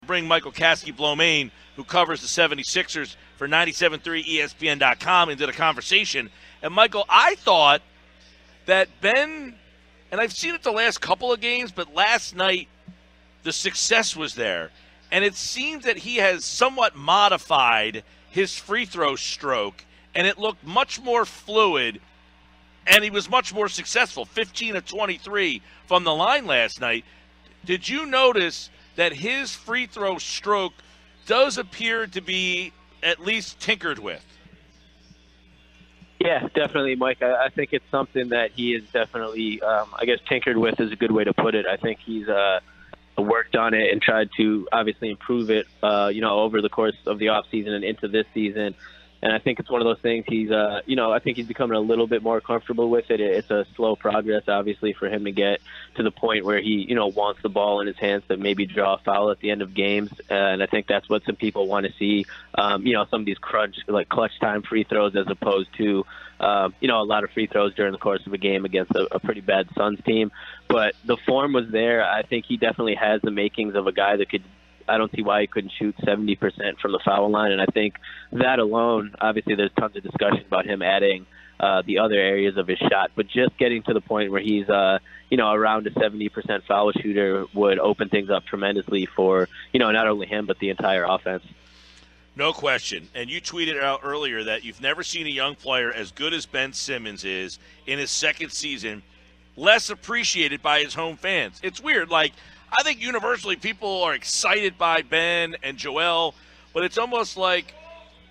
bring Michael Kaskey-Blomain, who covers the 76ers for 97.3 ESPN.com, into the conversation. And, Michael, I thought that Ben, and I've seen it the last couple of games, but last night the success was there. And it seems that he has somewhat modified his free throw stroke, and it looked much more fluid, and he was much more successful, 15 of 23 from the line last night. Did you notice that his free throw stroke does appear to be at least tinkered with? Yeah, definitely, Mike. I think it's something that he is definitely, tinkered with is a good way to put it. I think he's worked on it and tried to obviously improve it, over the course of the offseason and into this season. And I think it's one of those things I think he's becoming a little bit more comfortable with it. It's a slow progress, obviously, for him to get to the point where he, wants the ball in his hands to maybe draw a foul at the end of games. And I think that's what some people want to see, some of these clutch time free throws as opposed to, a lot of free throws during the course of a game against a pretty bad Suns team. But the form was there. I think he definitely has the makings of a guy that could – I don't see why he couldn't shoot 70% from the foul line. And I think that alone, obviously there's tons of discussion about him adding the other areas of his shot. But just getting to the point where he's, around a 70% foul shooter would open things up tremendously for, not only him but the entire offense. No question. And you tweeted out earlier that you've never seen a young player as good as Ben Simmons is in his second season, less appreciated by his home fans. It's weird. I think universally people are excited by Ben and Joel, but it's almost like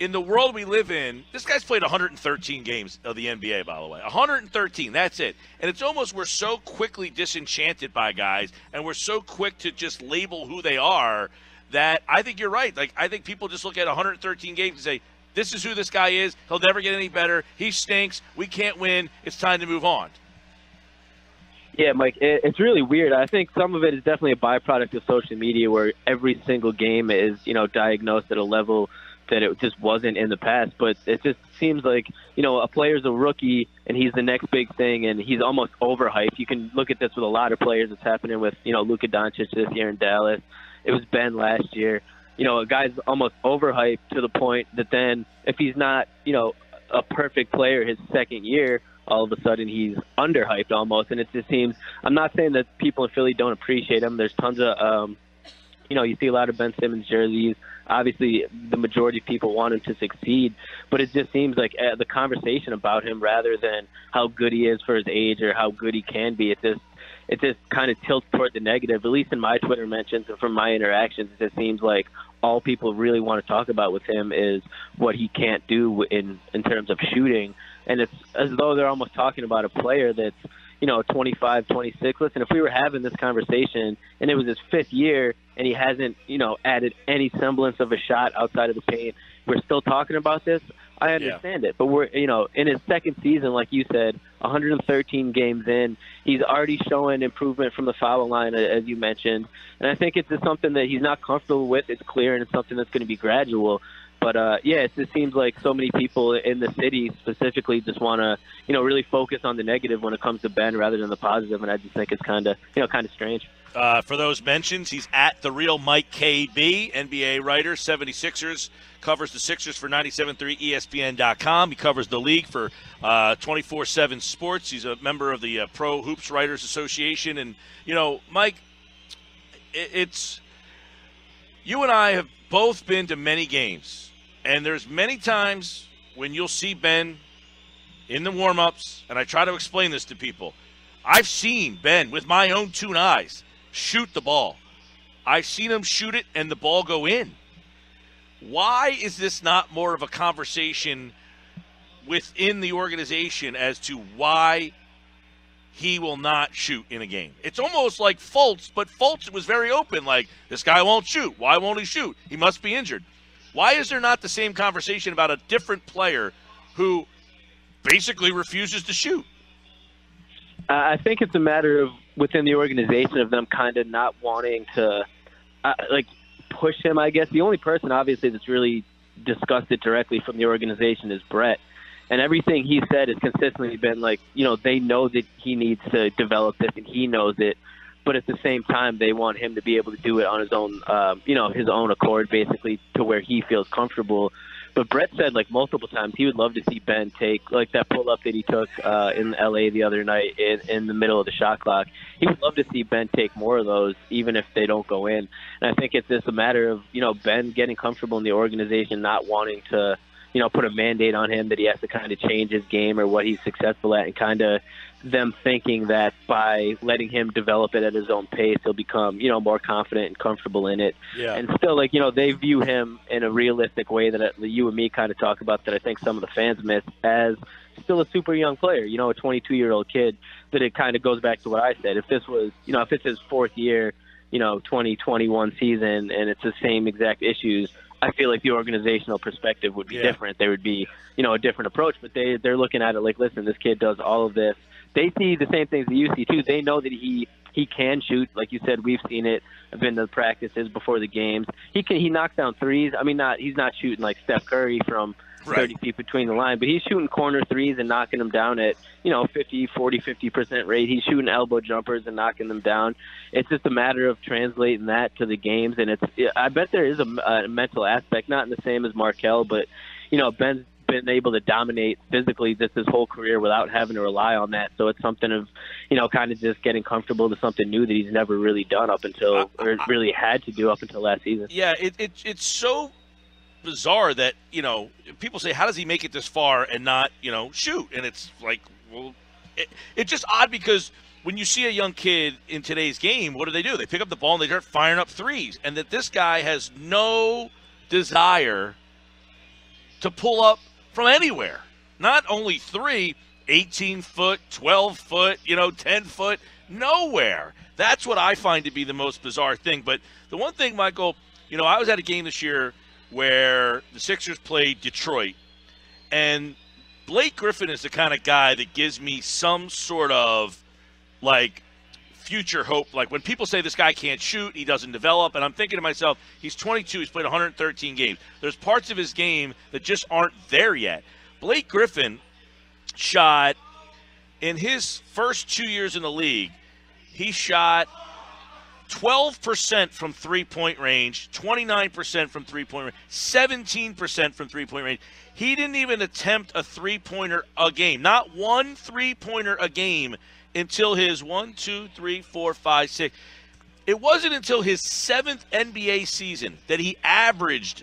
in the world we live in, this guy's played 113 games of the NBA, by the way. 113, that's it. And it's almost we're so quickly disenchanted by guys, and we're so quick to just label who they are that I think you're right. I think people just look at 113 games and say, this is who this guy is. He'll never get any better. He stinks. We can't win. It's time to move on. Yeah, Mike, it's really weird. I think some of it is definitely a byproduct of social media where every single game is, diagnosed at a level that it just wasn't in the past. But it just seems like, a player's a rookie and he's the next big thing and he's almost overhyped. You can look at this with a lot of players. It's happening with, Luka Doncic this year in Dallas. It was Ben last year. A guy's almost overhyped to the point that then if he's not, a perfect player his second year, all of a sudden he's underhyped almost. And it just seems, I'm not saying that people in Philly don't appreciate him. There's tons of, you see a lot of Ben Simmons jerseys. Obviously, the majority of people want him to succeed. But it just seems like the conversation about him rather than how good he is for his age or how good he can be, it just kind of tilts toward the negative. At least in my Twitter mentions and from my interactions, it just seems like all people really want to talk about with him is what he can't do in terms of shooting. And it's as though they're almost talking about a player that's, 25, 26. Listen, if we were having this conversation and it was his fifth year and he hasn't, added any semblance of a shot outside of the paint, we're still talking about this, I understand it. But we're, in his second season, like you said, 113 games in, he's already showing improvement from the foul line, as you mentioned. And I think it's just something that he's not comfortable with. It's clear, and it's something that's going to be gradual. But, it just seems like so many people in the city specifically just want to, really focus on the negative when it comes to Ben rather than the positive. And I just think it's kind of strange. For those mentions, he's at The Real Mike KB, NBA writer, 76ers, covers the Sixers for 97.3 ESPN.com. He covers the league for 24/7 Sports. He's a member of the Pro Hoops Writers Association. And, Mike, it's you and I have both been to many games. And there's many times when you'll see Ben in the warm-ups, and I try to explain this to people. I've seen Ben, with my own two eyes, shoot the ball. I've seen him shoot it and the ball go in. Why is this not more of a conversation within the organization as to why he will not shoot in a game? It's almost like Fultz, but Fultz was very open, like, this guy won't shoot. Why won't he shoot? He must be injured. Why is there not the same conversation about a different player who basically refuses to shoot? I think it's a matter of within the organization of them kind of not wanting to push him, I guess. The only person, obviously, that's really discussed it directly from the organization is Brett. And everything he said has consistently been they know that he needs to develop this and he knows it. but at the same time, they want him to be able to do it on his own, his own accord, basically, to where he feels comfortable. But Brett said, like, multiple times he would love to see Ben take, like, that pull-up that he took in L.A. the other night in the middle of the shot clock. He would love to see Ben take more of those, even if they don't go in. And I think it's just a matter of, Ben getting comfortable in the organization, not wanting to, put a mandate on him that he has to kind of change his game or what he's successful at, and kind of them thinking that by letting him develop it at his own pace, he'll become, more confident and comfortable in it. Yeah. And still, like, they view him in a realistic way that you and me kind of talk about, that I think some of the fans miss, as still a super young player, a 22-year-old kid, that it kind of goes back to what I said. If this was, if it's his fourth year, 2021 season, and it's the same exact issues, I feel like the organizational perspective would be different. There would be, a different approach, but they're looking at it like, listen, this kid does all of this. They see the same things that you see too. They know that he can shoot. Like you said, we've seen it. I've been to the practices before the games. He knocks down threes. I mean, he's not shooting like Steph Curry from 30 feet between the line, but he's shooting corner threes and knocking them down at, 50% rate. He's shooting elbow jumpers and knocking them down. It's just a matter of translating that to the games. And I bet there is a mental aspect, not in the same as Markelle, but, Ben's been able to dominate physically just his whole career without having to rely on that. So it's something of, kind of just getting comfortable to something new that he's never really done up until, or really had to do up until last season. Yeah, it's so bizarre that, people say, how does he make it this far and not, shoot? And it's like, well, it's just odd, because when you see a young kid in today's game, what do? They pick up the ball and they start firing up threes. And that this guy has no desire to pull up from anywhere. Not only 18 foot, 12 foot, 10 foot, nowhere. That's what I find to be the most bizarre thing. But the one thing, Michael, I was at a game this year where the Sixers played Detroit, and Blake Griffin is the kind of guy that gives me some sort of, like, future hope. Like, when people say this guy can't shoot, he doesn't develop, and I'm thinking to myself, he's 22, he's played 113 games. There's parts of his game that just aren't there yet. Blake Griffin shot, in his first 2 years in the league, he shot 12% from three-point range, 29% from three-point range, 17% from three-point range. He didn't even attempt a three-pointer a game, not one three-pointer a game, until his 1, 2, 3, 4, 5, 6. It wasn't until his 7th NBA season that he averaged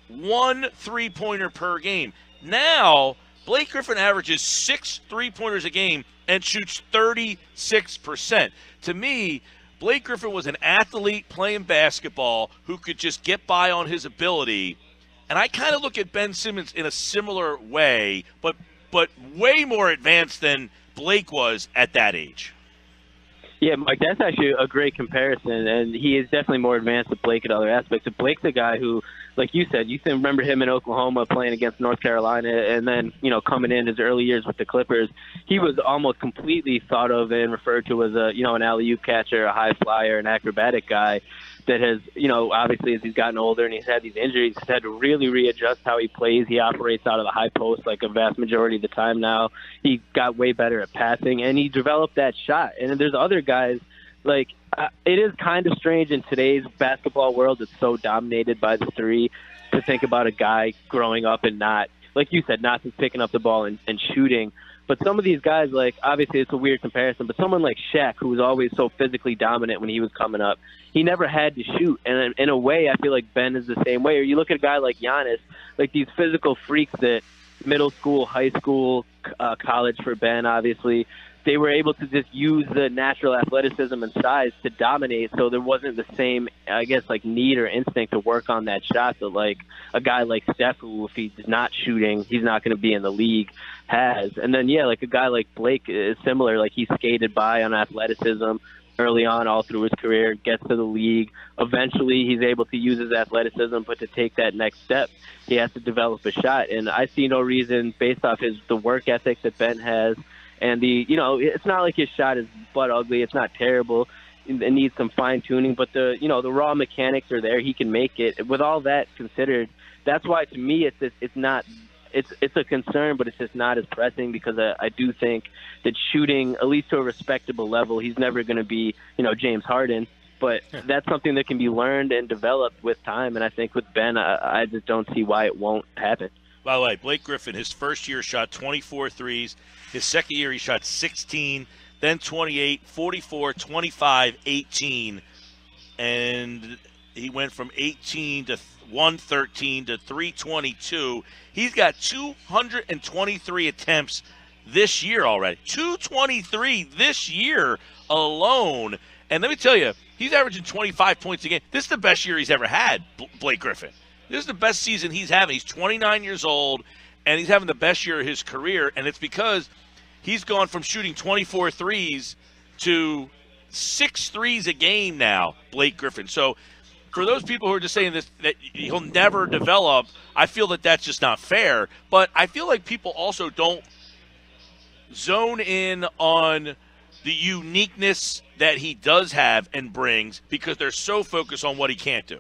one three-pointer per game. Now, Blake Griffin averages 6 three-pointers a game and shoots 36%. To me, Blake Griffin was an athlete playing basketball who could just get by on his ability. And I kind of look at Ben Simmons in a similar way, but way more advanced than Blake was at that age. Yeah, Mike, that's actually a great comparison, and he is definitely more advanced than Blake at other aspects. But Blake's a guy who, like you said, you can remember him in Oklahoma playing against North Carolina, and then, coming in his early years with the Clippers, he was almost completely thought of and referred to as an alley-oop catcher, a high flyer, an acrobatic guy that has, obviously as he's gotten older and he's had these injuries, he's had to really readjust how he plays. He operates out of the high post like a vast majority of the time now. He got way better at passing, and he developed that shot. And there's other guys, like, it is kind of strange in today's basketball world that's so dominated by the three, to think about a guy growing up and not, like you said, not just picking up the ball and shooting. But some of these guys, like, obviously it's a weird comparison, but someone like Shaq, who was always so physically dominant when he was coming up, he never had to shoot. And in a way, I feel like Ben is the same way. Or you look at a guy like Giannis, like these physical freaks that middle school, high school, college for Ben, obviously, they were able to just use the natural athleticism and size to dominate, so there wasn't the same, I guess, like, need or instinct to work on that shot that, like, a guy like Steph, who, if he's not shooting, he's not going to be in the league, has. And then, yeah, like a guy like Blake is similar. Like, he skated by on athleticism early on all through his career, gets to the league. Eventually, he's able to use his athleticism, but to take that next step, he has to develop a shot. And I see no reason, based off the work ethic that Ben has, and it's not like his shot is butt ugly. It's not terrible. It needs some fine tuning, but the raw mechanics are there. He can make it. With all that considered, that's why to me it's not it's a concern, but it's just not as pressing because I do think that shooting, at least to a respectable level, he's never going to be, James Harden. But that's something that can be learned and developed with time. And I think with Ben, I just don't see why it won't happen. By the way, Blake Griffin, his first year shot 24 threes. His second year he shot 16, then 28, 44, 25, 18. And he went from 18 to 113 to 322. He's got 223 attempts this year already. 223 this year alone. And let me tell you, he's averaging 25 points a game. This is the best year he's ever had, Blake Griffin. This is the best season he's having. He's 29 years old, and he's having the best year of his career. And it's because he's gone from shooting 24 threes to 6 threes a game now, Blake Griffin. So for those people who are just saying this, that he'll never develop, I feel that that's just not fair. But I feel like people also don't zone in on the uniqueness that he does have and brings because they're so focused on what he can't do.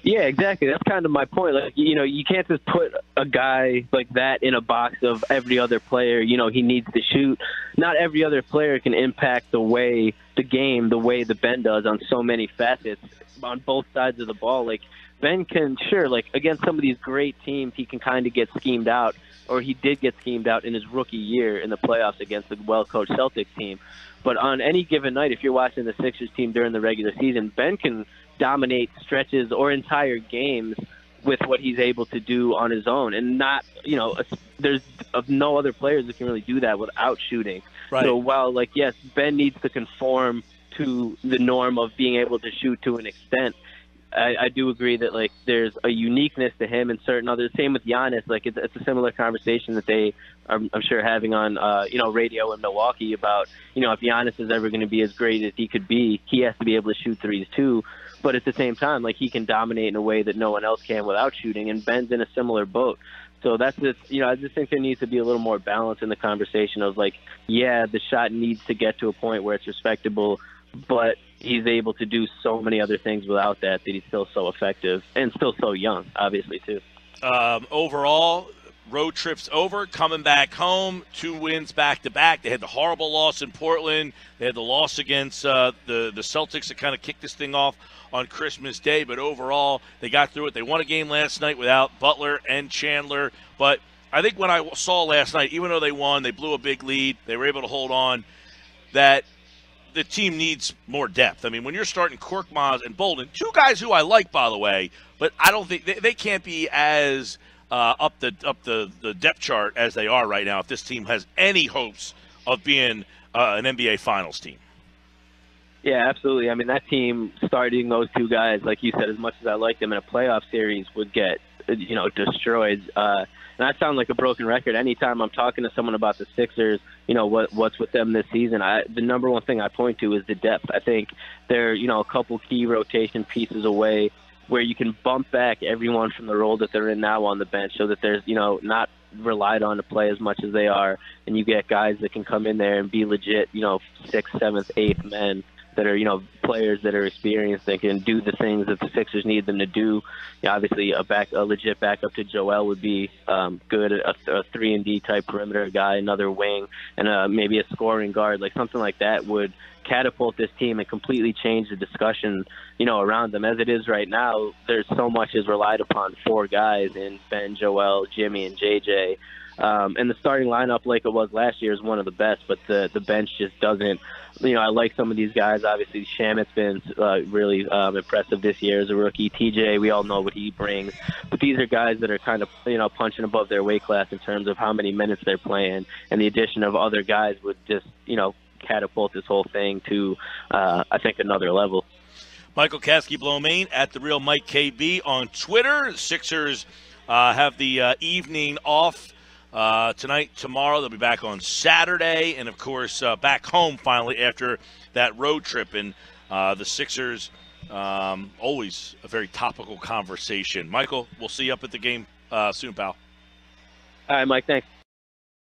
Yeah, exactly. That's kind of my point. Like, you can't just put a guy like that in a box of every other player, he needs to shoot. Not every other player can impact the way that Ben does on so many facets on both sides of the ball. Like, Ben can, sure, like, against some of these great teams, he can kind of get schemed out, or he did get schemed out in his rookie year in the playoffs against the well-coached Celtics team. But on any given night, if you're watching the Sixers team during the regular season, Ben can dominate stretches or entire games with what he's able to do on his own. And not, there's no other players that can really do that without shooting. Right. So while, yes, Ben needs to conform to the norm of being able to shoot to an extent, I do agree that, there's a uniqueness to him and certain others. Same with Giannis. It's a similar conversation that they are, I'm sure, having on, radio in Milwaukee about, if Giannis is ever going to be as great as he could be, he has to be able to shoot threes too. But at the same time, he can dominate in a way that no one else can without shooting, and Ben's in a similar boat. So that's just, I just think there needs to be a little more balance in the conversation of, the shot needs to get to a point where it's respectable, but he's able to do so many other things without that he's still so effective and still so young, obviously, too. Overall, road trips over, coming back home, 2 wins back-to-back. They had the horrible loss in Portland. They had the loss against the Celtics that kind of kicked this thing off on Christmas Day. But overall, they got through it. They won a game last night without Butler and Chandler. But I think when I saw last night, even though they won, they blew a big lead, they were able to hold on, that the team needs more depth. I mean, when you're starting Korkmaz and Bolden, 2 guys who I like, by the way, but I don't think they can't be as up the depth chart as they are right now if this team has any hopes of being an NBA Finals team. Yeah, absolutely. I mean, that team starting those 2 guys, like you said, as much as I like them in a playoff series, would get destroyed. And I sound like a broken record anytime I'm talking to someone about the Sixers. What's with them this season. The number one thing I point to is the depth. I think they're a couple key rotation pieces away where you can bump back everyone from the role that they're in now on the bench, so that there's not relied on to play as much as they are, and you get guys that can come in there and be legit 6th, 7th, 8th men that are, players that are experienced and can do the things that the Sixers need them to do. Obviously, a legit backup to Joel would be good. A 3-and-D type perimeter guy, another wing, and maybe a scoring guard, something like that would catapult this team and completely change the discussion, around them. As it is right now, there's so much is relied upon 4 guys in Ben, Joel, Jimmy, and JJ. And the starting lineup, like it was last year, is one of the best, but the bench just doesn't. I like some of these guys. Obviously, Shamit's been really impressive this year as a rookie. TJ, we all know what he brings. But these are guys that are kind of, punching above their weight class in terms of how many minutes they're playing. And the addition of other guys would just, catapult this whole thing to, I think, another level. Michael Kaskey-Blomain at The Real Mike KB on Twitter. The Sixers have the evening off tonight, tomorrow. They'll be back on Saturday, and of course back home finally after that road trip. And the Sixers, always a very topical conversation. Michael, we'll see you up at the game soon, pal. All right, Mike, thanks.